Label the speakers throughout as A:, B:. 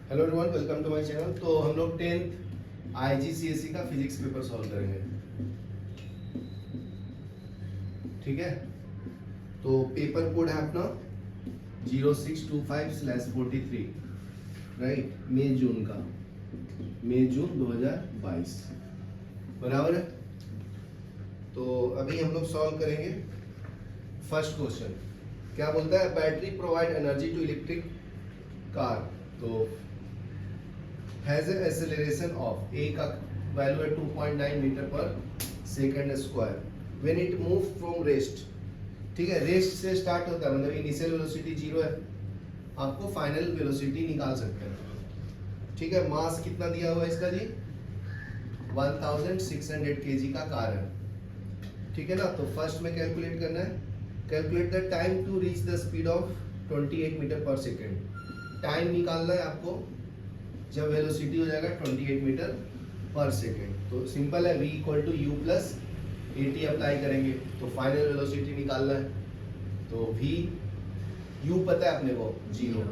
A: Hello everyone, welcome to my channel. तो हम लोग 10th IGCSE का फिजिक्स पेपर सॉल्व करेंगे। ठीक है, तो पेपर कोड है अपना 0625/43, राइट। मई जून 2022, बराबर है। तो अभी हम लोग सॉल्व करेंगे फर्स्ट क्वेश्चन। क्या बोलता है? Battery provide energy to electric car. तो has an acceleration of a का वैल्यू है 2.9 मीटर पर second square when it move from rest. ठीक है, रेस्ट से स्टार्ट होता है, मतलब इनिशियल वेलोसिटी 0 है, आपको फाइनल वेलोसिटी निकाल सकते हैं। ठीक है, मास कितना दिया हुआ है इसका जी? 1600 kg का कार है। ठीक है ना। तो फर्स्ट में कैलकुलेट करना है, calculate the time to reach the speed of 28 metre पर सेकेंड। टाइम निकालना है आपको जब वेलोसिटी हो जाएगा 28 मीटर पर सेकेंड। तो सिंपल है, v equal to u plus a t apply करेंगे तो फाइनल वेलोसिटी निकालना है। तो v u पता है अपने को 0,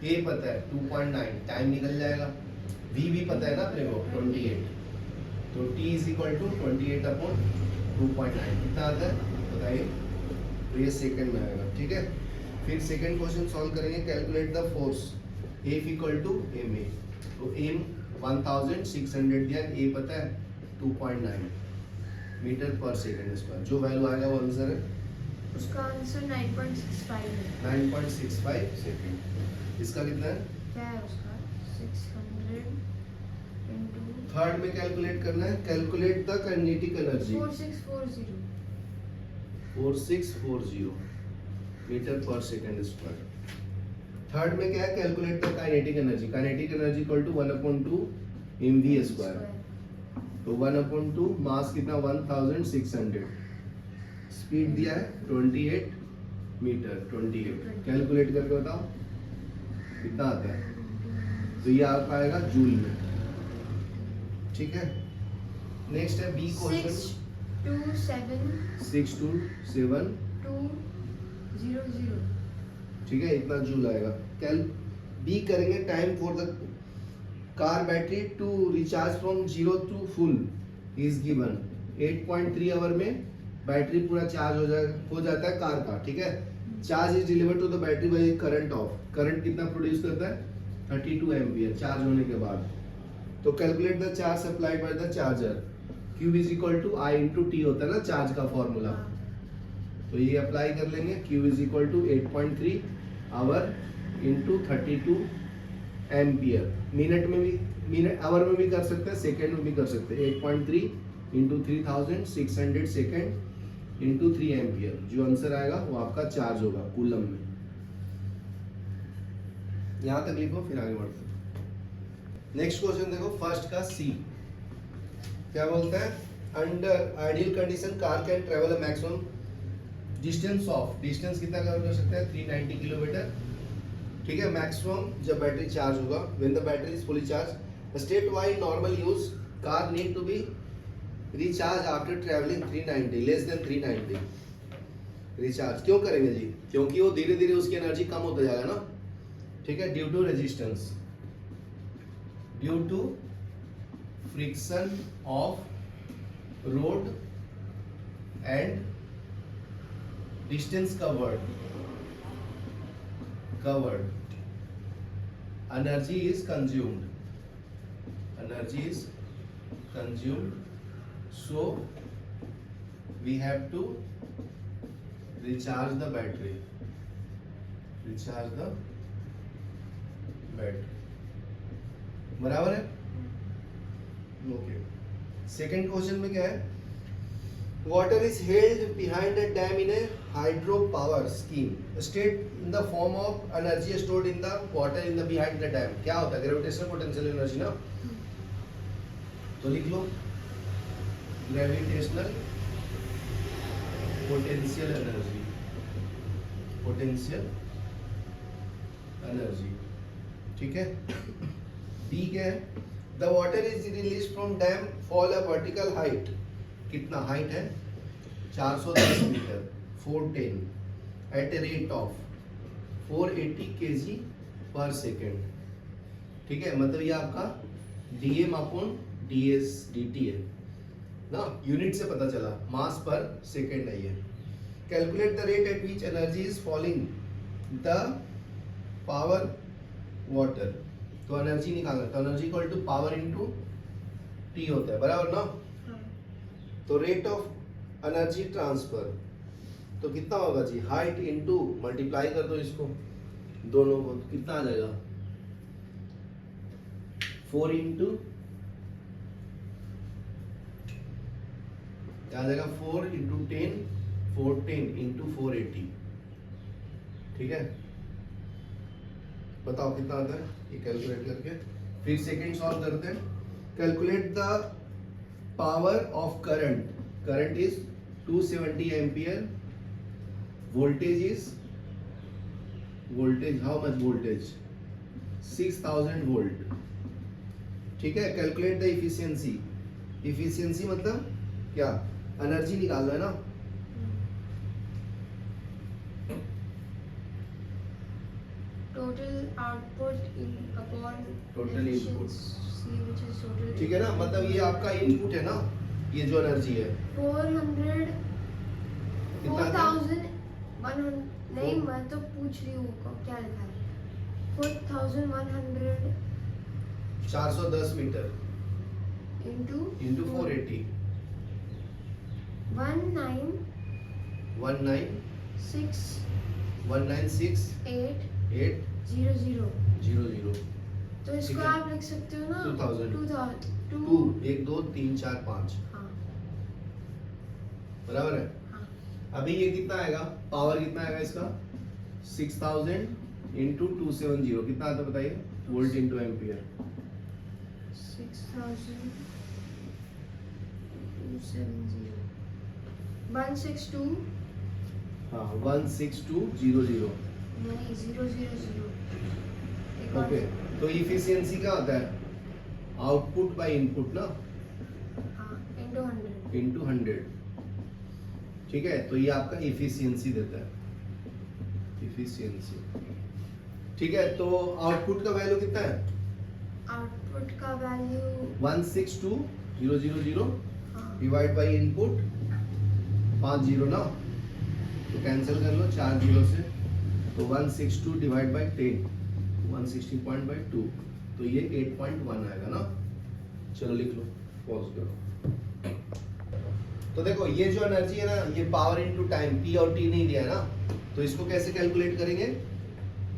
A: a पता है 2.9, टाइम निकल जाएगा। v भी पता है ना अपने को 28, तो t is equal to 28 upon 2.9 कितना आता है बताइए? तो ये सेकंड में आएगा। ठीक है, फिर सेकंड क्वेश्चन सॉल्व करेंगे। Calculate the force F equal to m a. तो m 1600 दिया, a पता है 2.9 मीटर पर सेकंड स्क्वायर। जो वैल्यू आएगा वो आंसर है,
B: उसका आंसर 9.65 है।
A: 9.65 सेकंड। इसका कितना है?
B: क्या है उसका? 600 into
A: थर्ड में कैलकुलेट करना है, calculate the kinetic energy
B: 4640
A: 4640 metre पर सेकंड स्क्वायर। थर्ड में क्या है? Calculate the kinetic energy. Kinetic energy equal to 1/2 mv square. तो 1/2 मास कितना? 1600, स्पीड दिया है 28 मीटर। 28 कैलकुलेट करके बताओ कितना आता है? तो ये आ पाएगा जूल में। ठीक है, नेक्स्ट है बी क्वेश्चन
B: 627 200।
A: ठीक है, इतना जूल आएगा। कैल बी करेंगे, time for the car battery to recharge from 0 to full is given. 8.3 hour में बैटरी पूरा चार्ज हो जाता है कार का। ठीक है, charge is delivered to the battery by current of. Current कितना प्रोड्यूस करता है? 32 एम्पियर चार्ज होने के बाद। तो calculate the charge supplied by the charger. Q is equal to I into t होता है ना चार्ज का फॉर्मूला। तो ये अप्लाई कर लेंगे। Q is equal to 8.3 hour into 32 ampere. Minute में भी, आवर में भी कर सकते हैं, सेकेंड में भी कर सकते हैं। 8.3 इंटू 3600 सेकेंड इंटू 3 एम्पियर। जो आंसर आएगा वो आपका चार्ज होगा कूलम में। यहाँ तक लिखो, फिर आगे बढ़ते हैं। नेक्स्ट क्वेश्चन देखो, फर्स्ट का सी। क्या बोलता है? Under ideal condition car can travel maximum distance of, distance कितना कवर कर सकते हैं? 390 किलोमीटर। ठीक है, मैक्सिमम जब बैटरी चार्ज होगा, when the battery is fully charge. State wide normal use car need to be recharge after travelling 390 less than 390। Recharge क्यों करेंगे जी? क्योंकि वो धीरे धीरे उसकी एनर्जी कम होता जाएगा ना। ठीक है, due to resistance, due to friction of road and distance covered energy is consumed, so we have to recharge the battery. बराबर है? ओके। सेकेंड क्वेश्चन में क्या है? Water is held behind a dam in a hydropower scheme. State in the form of energy stored in the water in the behind the dam. क्या होता है? Gravitational potential energy ना। तो लिख लो, gravitational potential energy. ठीक है, D क्या है? The water is release from dam fall a vertical height. कितना हाइट है? 410 metre 410 at a rate of 480 kg per second. ठीक है, मतलब ये आपका dm अपॉन ds dt है ना, यूनिट से पता चला, मास पर सेकेंड है ये। Calculate the rate at which energy is falling the power water, तो एनर्जी निकालना, तो energy equal to power into t होता है, बराबर ना।
B: हाँ।
A: तो रेट ऑफ एनर्जी ट्रांसफर तो कितना होगा जी, हाइट इनटू मल्टीप्लाई कर दो इसको दोनों को, तो कितना आ जाएगा 4 इंटू क्या आ जाएगा 4 इंटू 10 410 इंटू 480, ठीक है। बताओ कितना आता है ये कैलकुलेट करके, फिर सेकंड सॉल्व करते हैं। Calculate the power of current, current is 270 ampere, voltage is voltage, how much voltage 6000 volt, ठीक है। कैलकुलेट द इफिशियंसी, इफिशियंसी मतलब क्या, एनर्जी निकालना है ना।
B: Total output upon
A: Total input,
B: which is total,
A: ठीक है ना, मतलब ये आपका इनपुट है ना, ये जो एनर्जी है
B: 400
A: कितना आता है?
B: 4100, नहीं मैं तो पूछ रही हूँ क्या लिखा है, 4100
A: 410 मीटर
B: इंटू
A: इंटू 480
B: 196800,
A: 196,800,
B: तो इसको
A: ठीक है।
B: आप लिख सकते हो ना
A: 2000
B: 2
A: 2 1 2 3 4 5,
B: हाँ
A: बराबर है।
B: हाँ
A: अभी ये कितना आएगा, पावर कितना आएगा इसका 6000 इंटू 270, कितना आता है बताइए, वोल्ट इंटू एम्पियर,
B: 162
A: हाँ 16200,
B: नहीं 000,
A: ओके। तो इफिशियंसी क्या होता है, आउटपुट बाय इनपुट ना,
B: हाँ इंटू 100,
A: इंटू 100, ठीक है। तो ये आपका इफिशियंसी देता है, इफिशियंसी, ठीक है। तो आउटपुट का वैल्यू कितना है,
B: आउटपुट का वैल्यू
A: 162,000
B: हाँ
A: डिवाइड बाय इनपुट 50 ना, तो कैंसिल कर लो 4 जीरो से, तो 162 डिवाइड बाय 10 160.2, तो ये 8.1 आएगा ना। चलो लिख लो, पॉज करो। तो देखो ये जो एनर्जी है ना, ये पावर इनटू टाइम, पी और टी नहीं दिया है ना, तो इसको कैसे कैलकुलेट करेंगे,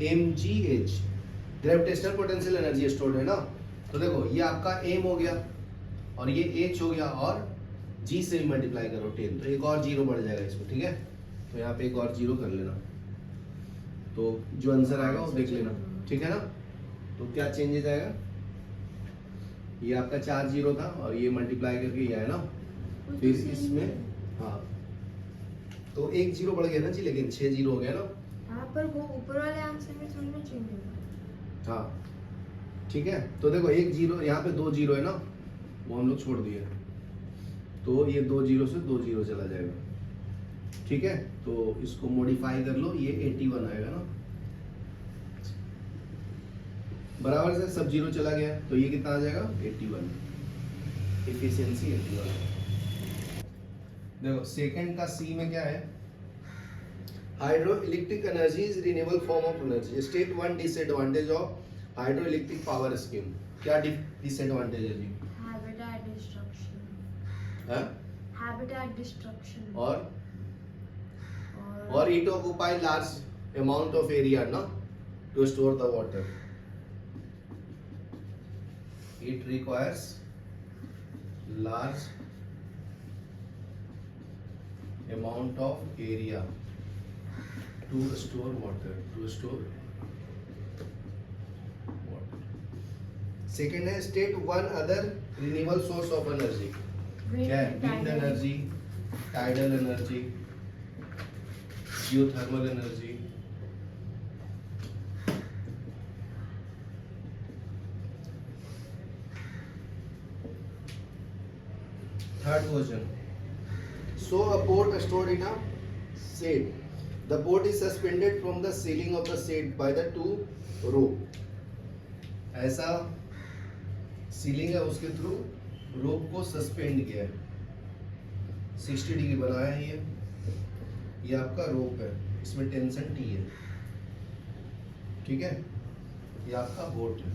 A: mgh, gravitational potential energy stored है ना। तो देखो ये आपका m हो गया और ये h हो गया, और g से भी मल्टीप्लाई करो 10, तो एक और जीरो बढ़ जाएगा इसमें, ठीक है। तो यहाँ पे एक और जीरो कर लेना, तो जो आंसर आएगा वो देख लेना, ठीक है ना। तो क्या चेंजेस आएगा, ये आपका 4 जीरो था और ये मल्टीप्लाई करके ये आया ना, फिर इसमें हाँ, तो एक जीरो बढ़ गया ना जी, लेकिन 6 जीरो हो गया ना।
B: यहाँ पर वो ऊपर वाले आंसर में थोड़ी ना चेंज होगा।
A: हाँ ठीक है, तो देखो एक जीरो, यहाँ पे 2 जीरो है ना, वो हम लोग छोड़ दिए, तो ये 2 जीरो से 2 जीरो चला जाएगा, ठीक है। तो इसको मॉडिफाई कर लो, ये 81 आएगा ना, बराबर से सब जीरो चला गया, तो ये कितना आ जाएगा 81, इफिशियंसी 81। देखो सेकंड का सी में क्या है, hydro electric energy is renewable form of energy, state 1 disadvantage of hydro electric power scheme, क्या डिसएडवांटेज है जी,
B: हैबिटेट डिस्ट्रक्शन,
A: हाँ?
B: हैबिटेट डिस्ट्रक्शन,
A: और it occupy large amount of area ना, to store the water, it requires large amount of area to store water, second है state one other renewable source of energy, क्या है, wind energy, tidal energy, geothermal energy, third question, so a boat stored in a shed, the boat is suspended from the ceiling of the shed by the 2 rope ऐसा ceiling है, उसके through रोप को suspend किया है, 60 degree बनाया है। ये आपका रोप है, इसमें टेंशन टी है, ठीक है। ये आपका बोट है।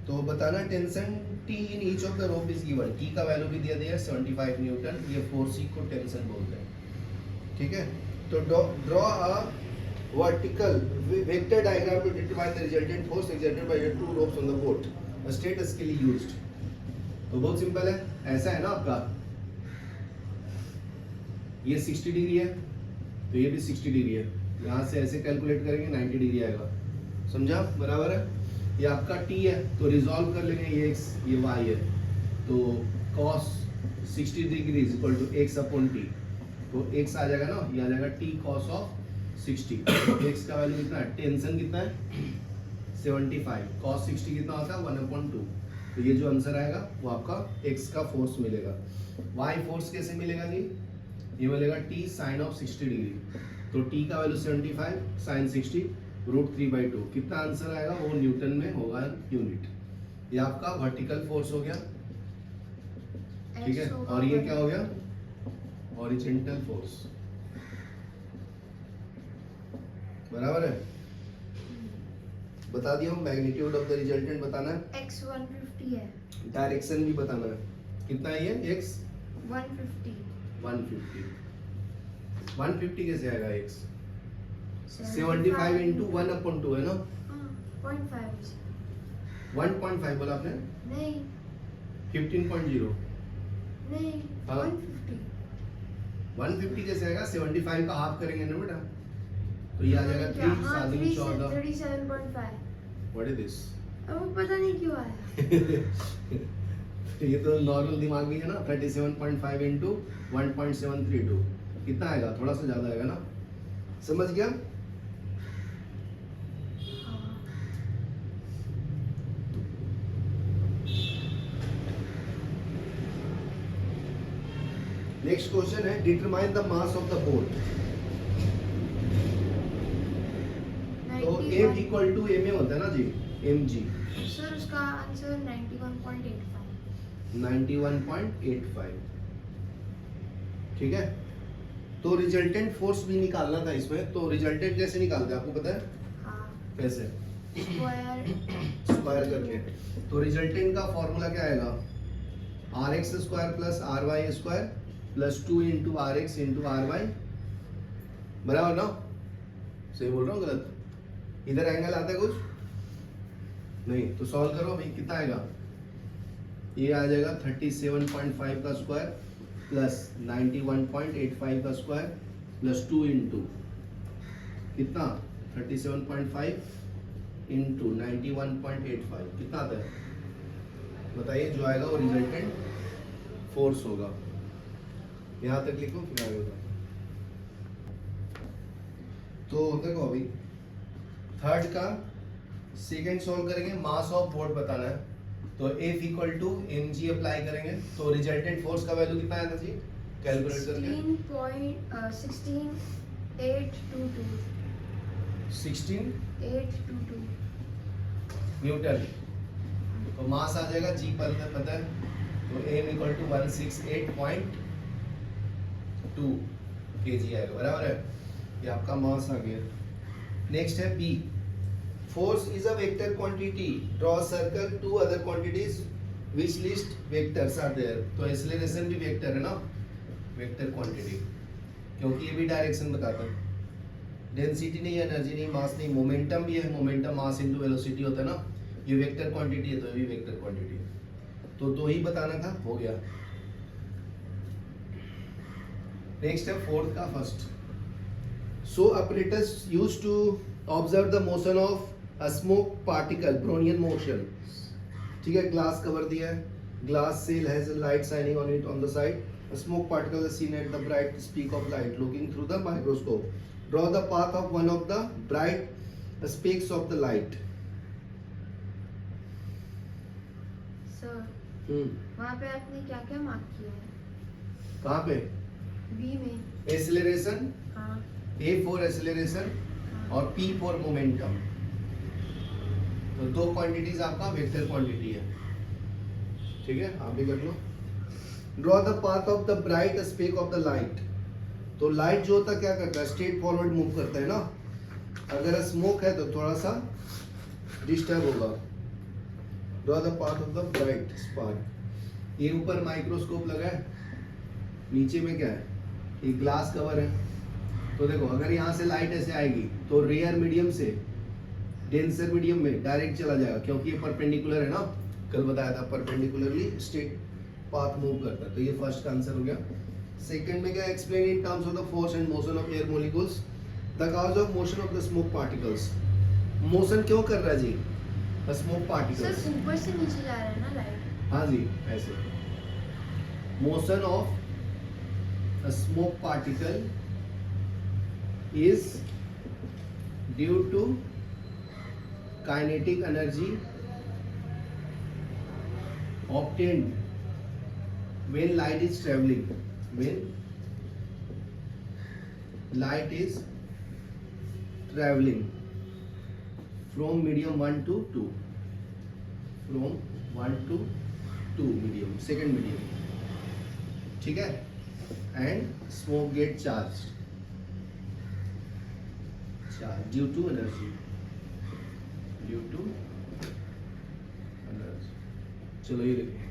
A: तो बताना tension T in each of the rope is given. T का वैल्यू भी दिया है 75 न्यूटन। ये फोर्स को टेंशन बोलते हैं, ठीक है। तो draw a vertical vector diagram to determine the resultant force exerted by the two ropes on the boat, a straight scale used. तो बहुत सिंपल है, ऐसा है ना आपका, ये 60 डिग्री है तो ये भी 60 डिग्री है। यहाँ से ऐसे कैलकुलेट करेंगे 90 डिग्री आएगा, समझा? बराबर है। ये आपका t है तो रिजॉल्व कर लेंगे, ये x ये y है, तो cos 60 degree is equal to x upon t। तो x आ जाएगा ना, ये आ जाएगा t cos ऑफ 60। तो x का वैल्यू कितना है, टेंशन कितना है 75, cos 60 कितना होता है 1/2। तो ये जो आंसर आएगा वो आपका x का फोर्स मिलेगा। y फोर्स कैसे मिलेगा जी, ये मिलेगा t साइन ऑफ 60 डिग्री। तो t का वैल्यू 75 साइन 60 √3/2। कितना आंसर आएगा वो न्यूटन में होगा यूनिट। ये आपका वर्टिकल फोर्स हो गया, ठीक है। और ये क्या हो गया, हॉरिजॉन्टल फोर्स, बराबर है। बता दिया हूँ, मैग्नीट्यूड ऑफ द रिजल्टेंट बताना है,
B: x 150 है,
A: डायरेक्शन भी बताना है। कितना है ये x
B: 150
A: 150 कैसे आएगा x 75 इंटू 1/2 है ना,
B: 0.5
A: 1.5 बोला आपने,
B: नहीं
A: 15.0
B: नहीं
A: हाँ।
B: 150
A: 150 कैसे आएगा, 75 का हाफ करेंगे ना बेटा, तो ये आ जाएगा 3 7 14।
B: 37.5।
A: What is this?
B: अब वो पता नहीं क्यों आया।
A: ये तो नॉर्मल दिमाग भी है ना। 37.5 इंटू 1.732 कितना आएगा, थोड़ा सा ज्यादा आएगा ना, समझ गया? नेक्स्ट क्वेश्चन है, determine the mass of the boat. तो F इक्वल टू एम होता है ना जी, mg।
B: सर उसका आंसर 91.85।
A: 91.85, ठीक है। तो रिजल्टेंट फोर्स भी निकालना था इसमें। तो रिजल्टेंट कैसे निकालते हैं आपको पता है?
B: हाँ,
A: कैसे?
B: स्क्वायर
A: करके। तो रिजल्टेंट का फॉर्मूला क्या आएगा, rx square plus ry square plus 2 into rx into ry, बराबर ना? सही बोल रहा हूँ गलत? इधर एंगल आता है कुछ नहीं, तो सॉल्व करो भाई, कितना आएगा? ये आ जाएगा 37.5 का स्क्वायर प्लस 91.85 का स्क्वायर प्लस 2 इंटू कितना 37.5 इंटू 91.85 कितना आता है बताइए? जो आएगा वो रिजल्टेंट फोर्स होगा। यहाँ तक लिखो फिर आगे बताओ। तो देखो अभी थर्ड का सेकेंड सॉल्व करेंगे, मास ऑफ बोट बताना है। तो F equal to mg apply करेंगे, तो रिजल्टेंट फोर्स का वैल्यू कितना आया था जी, कैलकुलेट करके?
B: 16.822
A: न्यूटन। तो मास आ जाएगा g पर पता है, तो m इक्वल टू 168.2 kg आएगा, बराबर है। ये आपका मास आ गया। नेक्स्ट है b, force is a vector quantity, draw a circle, two other quantities which list vectors are there। तो acceleration भी वेक्टर है ना, वेक्टर क्वांटिटी, क्योंकि ये भी डायरेक्शन बताता है। डेंसिटी नहीं, एनर्जी नहीं, मास नहीं, मोमेंटम भी है, मोमेंटम मास इनटू वेलोसिटी होता है ना। ये वेक्टर क्वांटिटी है तो ये भी वेक्टर क्वांटिटी है। तो दो ही बताना था, हो गया। नेक्स्ट है फोर्थ का first, so apparatus used to observe the motion of a smoke particle, Brownian motion, ठीक है। ग्लास कवर दिया है, glass cell has a light shining on it on the side, a smoke particle is seen at the bright speck of light looking through the microscope, draw the path of one of the bright specks of the light।
B: Sir वहाँ पे आपने क्या क्या mark किया है?
A: कहाँ पे?
B: B में
A: एक्सेलरेशन,
B: हाँ
A: A फॉर एक्सेलरेशन और P फॉर मोमेंटम। तो दो क्वांटिटीज आपका वेक्टर क्वांटिटी है, ठीक है। आप भी कर लो। Draw the path of the bright speck of the light. तो लाइट जो होता है क्या करता है, स्ट्रेट फॉरवर्ड मूव करता है ना। अगर स्मोक है तो थोड़ा सा डिस्टर्ब होगा। Draw the path of the bright spark. ये ऊपर माइक्रोस्कोप लगा है, नीचे में क्या है, ये ग्लास कवर है। तो देखो अगर यहाँ से लाइट ऐसे आएगी तो रेयर मीडियम से डेंसर मीडियम में डायरेक्ट चला जाएगा, क्योंकि ये परपेंडिकुलर है ना, कल बताया था परपेंडिकुलरली स्ट्रेट पाथ मूव करता है। तो ये फर्स्ट का आंसर हो गया। सेकंड में क्या, explain in terms of the force and motion of air molecules the cause of motion of the smoke particles. Motion क्यों कर रहा है जी स्मोक
B: सर
A: पार्टिकल्स?
B: ऊपर से नीचे जा रहा है ना लाइट।
A: हाँ जी, ऐसे motion of a smoke particle is due to kinetic energy obtained when light is traveling. When light is traveling from medium 1 to 2, from 1 to 2 medium, second medium, ठीक है। And smoke get charged due to energy, due to energy। चलो ये लिखिए।